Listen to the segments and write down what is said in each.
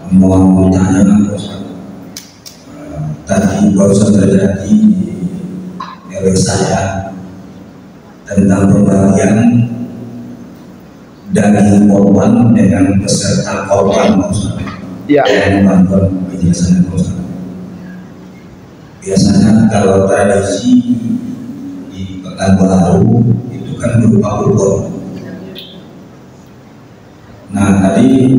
mau bertanya tadi baru saja terjadi di RW saya tentang pembagian daging korban dengan peserta korban, Ya. yang bantuan biasanya. Biasanya kalau tradisi di Pekanbaru itu kan berupa kupon. Nah tadi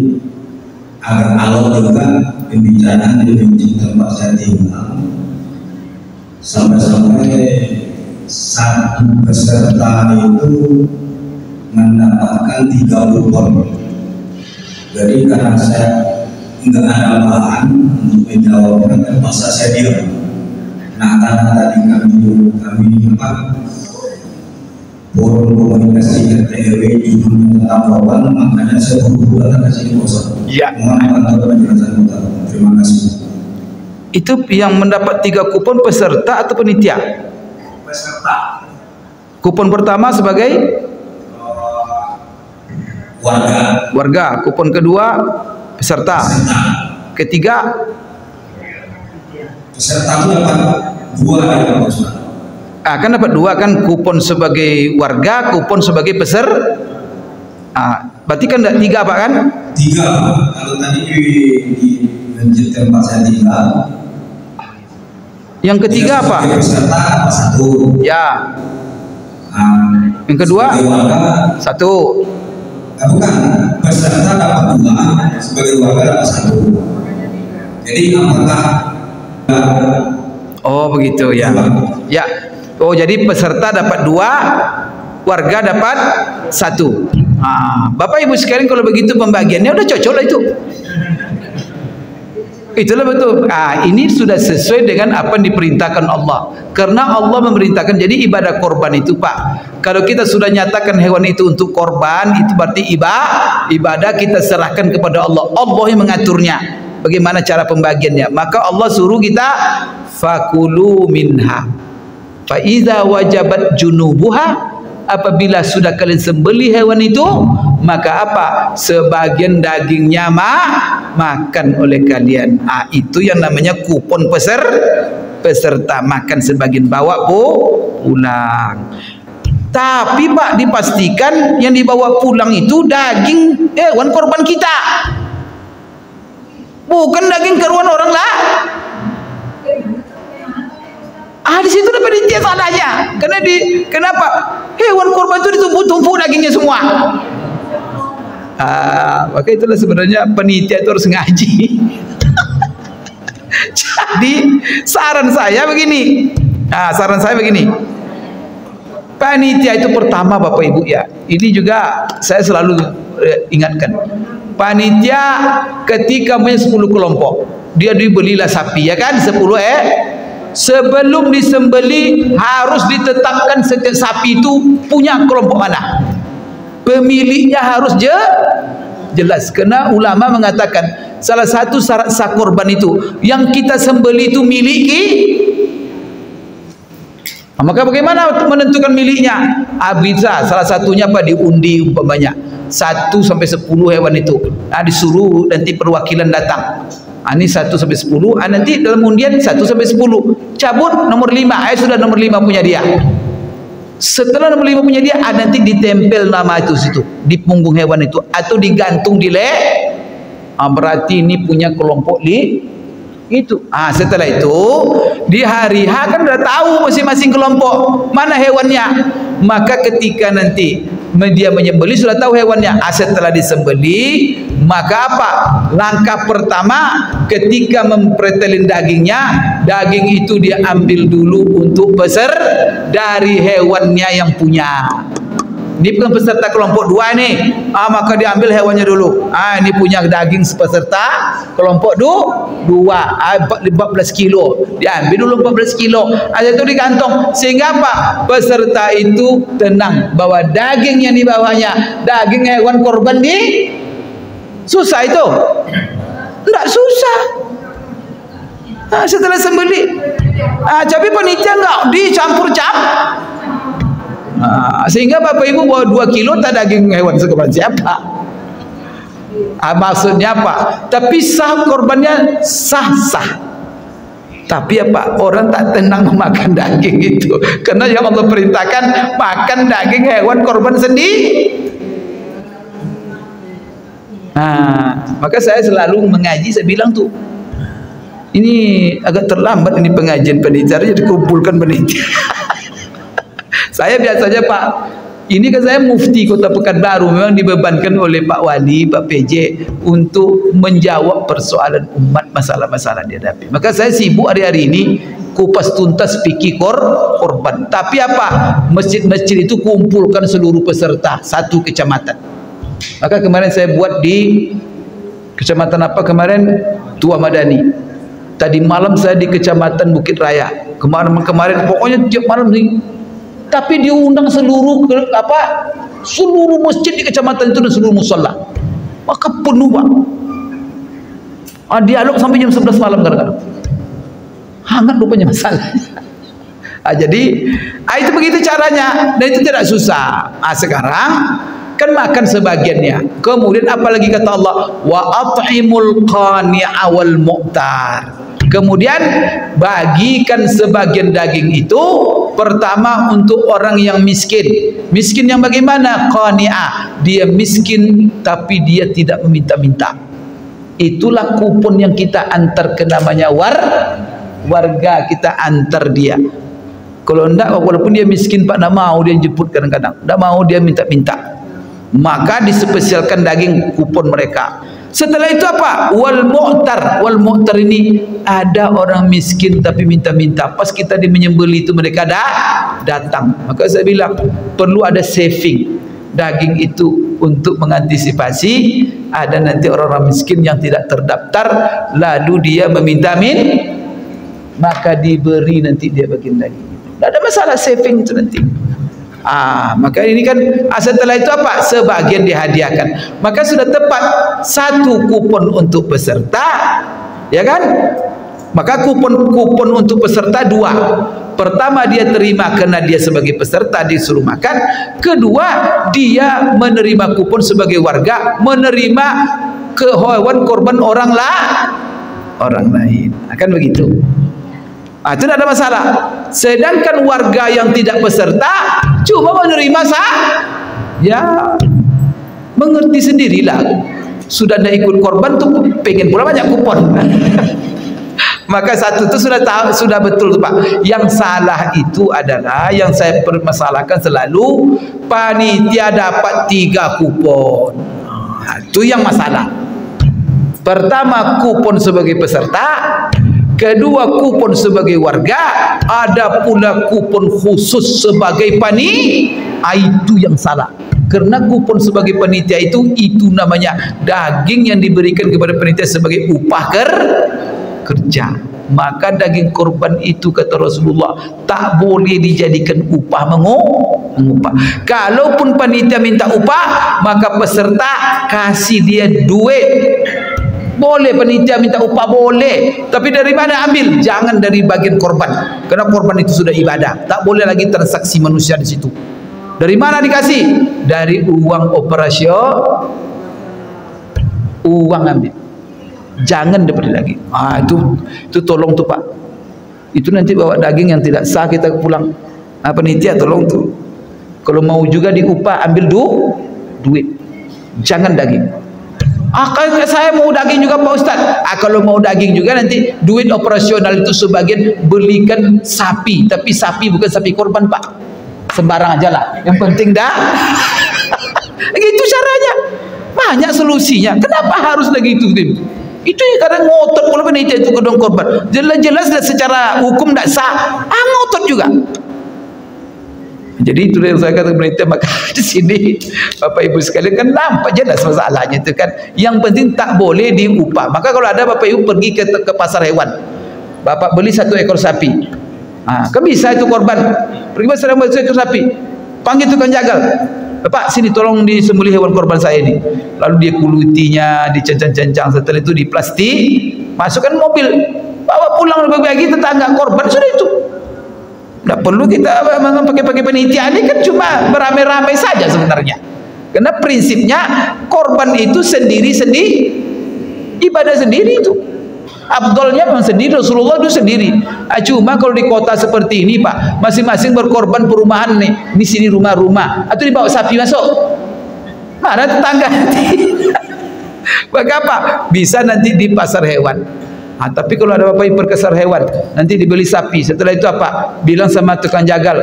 agak alot juga pembicaraan di tempat saya tinggal, sampai-sampai satu peserta itu mendapatkan 3 kupon. Jadi karena saya nggak ada bahan untuk menjawabnya, terpaksa saya diam. Nah karena tadi kami forum komunikasi RT/RW judulnya tentang korban, makanya saya buru-buru ke sini bosan. Ya. Mohon bantu penjelasan. Terima kasih. Itu yang mendapat 3 kupon peserta atau penitia? Peserta. Kupon pertama sebagai warga. Kupon kedua peserta. Ketiga peserta itu dapat 2 ya Pak Ustaz. Kan dapat 2 kan, kupon sebagai warga, kupon sebagai peserta. Berarti kan 3 Pak kan? 3. Kalau tadi di masjid tempat saya tinggal. Yang ketiga apa? Peserta dapat 1. Ya. Yang kedua warga 1. Bukan, peserta dapat 2, sebagai warga dapat 1. Jadi apakah begitu ya. Ya. Jadi peserta dapat 2, warga dapat 1. Bapak Ibu sekalian, kalau begitu pembagiannya udah cocok lah itu. Itulah betul. Ini sudah sesuai dengan apa yang diperintahkan Allah. Karena Allah memerintahkan, jadi ibadah korban itu Pak, kalau kita sudah nyatakan hewan itu untuk korban, itu berarti ibadah kita serahkan kepada Allah. Allah yang mengaturnya. Bagaimana cara pembagiannya? Maka Allah suruh kita fakulu minha fa idza wajabat junubuha, apabila sudah kalian sembelih hewan itu, maka apa? Sebagian dagingnya makan oleh kalian. Itu yang namanya kupon peserta, makan sebagian, bawa pulang. Tapi Pak, dipastikan yang dibawa pulang itu daging hewan korban kita, bukan daging keruan orang lah. Di situ dapat inti salahnya. Kenapa? Hewan korban itu ditumpuk-tumpuk dagingnya semua. Maka itulah sebenarnya penitia itu harus ngaji. Jadi saran saya begini. Panitia itu pertama Bapak Ibu ya. Ini juga saya selalu ingatkan. Panitia ketika punya 10 kelompok, dia dibelilah sapi ya kan, 10 sebelum disembeli harus ditetapkan setiap sapi itu punya kelompok mana, pemiliknya harus jelas. Karena ulama mengatakan salah satu syarat sah korban itu yang kita sembeli itu miliki. Maka bagaimana menentukan miliknya? Bisa salah satunya diundi umpamanya 1 sampai 10 hewan itu. Disuruh nanti perwakilan datang. Ini 1 sampai 10, nanti dalam undian 1 sampai 10 cabut nomor 5, sudah nomor 5 punya dia. Setelah nomor 5 punya dia, nanti ditempel nama itu situ di punggung hewan itu, atau digantung di berarti ini punya kelompok itu. Setelah itu di hari H kan udah tahu masing-masing kelompok mana hewannya. Maka ketika nanti dia menyembeli sudah tahu hewannya. Setelah disembeli, maka apa? Langkah pertama ketika mempretelin dagingnya, daging itu dia ambil dulu untuk dari hewannya yang punya. Ini bukan peserta kelompok 2 nih. Maka diambil hewannya dulu. Ini punya daging peserta kelompok 2, 14 kilo. Diambil dulu 14 kilo. Itu digantong. Sehingga apa? Peserta itu tenang bahwa daging yang dibawanya daging hewan korban susah itu. Enggak susah. Setelah sembeli. Tapi panitia enggak dicampur-campur. Sehingga Bapak Ibu bawa 2 kilo tak daging hewan sekepan siapa? Maksudnya apa? Tapi sah korbannya sah-sah. Tapi apa? Orang tak tenang memakan daging itu. Karena yang Allah perintahkan makan daging hewan korban sendiri. Maka saya selalu mengaji, saya bilang tuh, ini agak terlambat ini pengajian panitia, jadi kumpulkan panitia. Saya biasanya Pak, ini kan saya mufti Kota Pekanbaru, memang dibebankan oleh Pak Wali, Pak PJ untuk menjawab persoalan umat, masalah-masalah dihadapi. Maka saya sibuk hari-hari ini kupas tuntas fikih korban. Tapi apa? Masjid-masjid itu kumpulkan seluruh peserta satu kecamatan. Maka kemarin saya buat di kecamatan apa kemarin? Tua Madani. Tadi malam saya di kecamatan Bukit Raya. Kemarin pokoknya tiap malam nih. Tapi diundang seluruh masjid di kecamatan itu dan seluruh musalla. Maka penuh Pak. Dialog sampai jam 11 malam kadang-kadang. Hangat rupanya masalahnya. Jadi itu begitu caranya, dan itu tidak susah. Sekarang kan makan sebagiannya. Kemudian apalagi kata Allah, wa at'imul qani'a wal mu'tar. Kemudian bagikan sebagian daging itu pertama untuk orang yang miskin. Miskin yang bagaimana? Qani'ah. Dia miskin tapi dia tidak meminta-minta. Itulah kupon yang kita antar ke namanya warga, kita antar dia. Kalau enggak, walaupun dia miskin Pak, enggak mau dia jemput kadang-kadang. Enggak mau dia minta-minta. Maka dispesialkan daging kupon mereka. Setelah itu apa? Wal mu'tar ini ada orang miskin tapi minta-minta. Pas kita menyembelih itu mereka datang. Maka saya bilang perlu ada saving daging itu untuk mengantisipasi ada nanti orang-orang miskin yang tidak terdaftar lalu dia meminta maka diberi nanti dia bagian daging. Tidak ada masalah saving itu nanti. Maka ini kan setelah itu apa? Sebagian dihadiahkan. Maka sudah tepat satu kupon untuk peserta, ya kan? Maka kupon untuk peserta dua. Pertama dia terima karena dia sebagai peserta disuruh makan. Kedua dia menerima kupon sebagai warga menerima hewan korban orang lain. Akan begitu. Itu tidak ada masalah. Sedangkan warga yang tidak peserta cuma menerima ya mengerti sendirilah. Sudah tidak ikut korban tuh pengen pula banyak kupon. Maka satu itu sudah tahu, sudah betul Pak. Yang salah itu adalah yang saya permasalahkan selalu panitia dapat 3 kupon. Itu yang masalah. Pertama kupon sebagai peserta, kedua kupon sebagai warga, ada pula kupon khusus sebagai itu yang salah. Karena kupon sebagai panitia itu namanya daging yang diberikan kepada panitia sebagai upah kerja. Maka daging korban itu kata Rasulullah tak boleh dijadikan upah mengupah. Kalaupun panitia minta upah, maka peserta kasih dia duit. Boleh panitia minta upah, boleh. Tapi dari mana ambil? Jangan dari bagian korban. Karena korban itu sudah ibadah. Tak boleh lagi transaksi manusia di situ. Dari mana dikasih? Dari uang operasional. Uang ambil. Jangan diberi lagi. Itu tolong tuh Pak. Itu nanti bawa daging yang tidak sah kita pulang. Panitia tolong tuh. Kalau mau juga diupah ambil duit. Jangan daging. Saya mau daging juga Pak Ustaz. Kalau mau daging juga nanti duit operasional itu sebagian belikan sapi. Tapi sapi bukan sapi korban Pak. Sembarang aja lah. Yang penting gitu caranya. Banyak solusinya. Kenapa harus lagi itu? Itu yang kadang ngotot kalau panitia itu kedong korban. Jelas-jelas secara hukum tidak sah. Ngotot juga. Jadi itu yang saya kata panitia. Maka di sini Bapak Ibu sekalian kan nampak jelas masalahnya itu kan. Yang penting tak boleh diupah. Maka kalau ada Bapak Ibu pergi ke pasar hewan, Bapak beli 1 ekor sapi. Kan bisa itu korban. Pergi pasar hewan 1 ekor sapi. Panggil tukang jagal. Bapak sini tolong disembelih hewan korban saya ini. Lalu dia kulitinya, dicancang-cancang, setelah itu diplastik, masukkan mobil, bawa pulang bagi tetangga korban, sudah itu. Tidak perlu kita pakai panitia, ini kan cuma beramai-ramai saja sebenarnya. Karena prinsipnya korban itu sendiri-sendiri, ibadah sendiri itu. Afdolnya memang sendiri, Rasulullah itu sendiri. Cuma kalau di kota seperti ini Pak, masing-masing berkorban perumahan nih. Di sini rumah-rumah, atau dibawa sapi masuk. Mana tetangga nanti? Maka apa? Bisa nanti di pasar hewan. Tapi kalau ada bapak pergi ke pasar hewan, nanti dibeli sapi. Setelah itu apa? Bilang sama tukang jagal,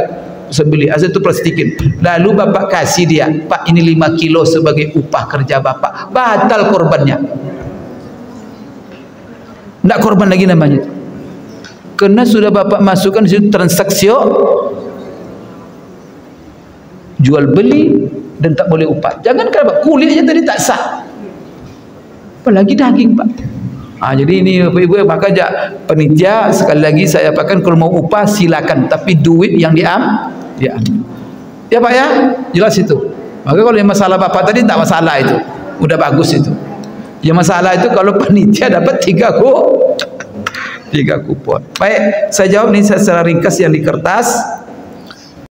sembeli, asal itu plastikin. Lalu bapak kasih dia, Pak ini 5 kilo sebagai upah kerja bapak. Batal korbannya. Tidak korban lagi namanya. Karena sudah bapak masukkan di situ transaksi jual beli dan tak boleh upah. Jangan kenapa kulitnya tadi tak sah, apalagi daging Pak. Jadi ini ibu-ibu, maka panitia sekali lagi saya apakan, kalau mau upah silakan, tapi duit yang diambil. Ya Pak ya, jelas itu. Maka kalau yang masalah bapak tadi tak masalah itu, udah bagus itu. Yang masalah itu kalau panitia dapat 3 kupon. Baik, saya jawab ini secara ringkas yang di kertas.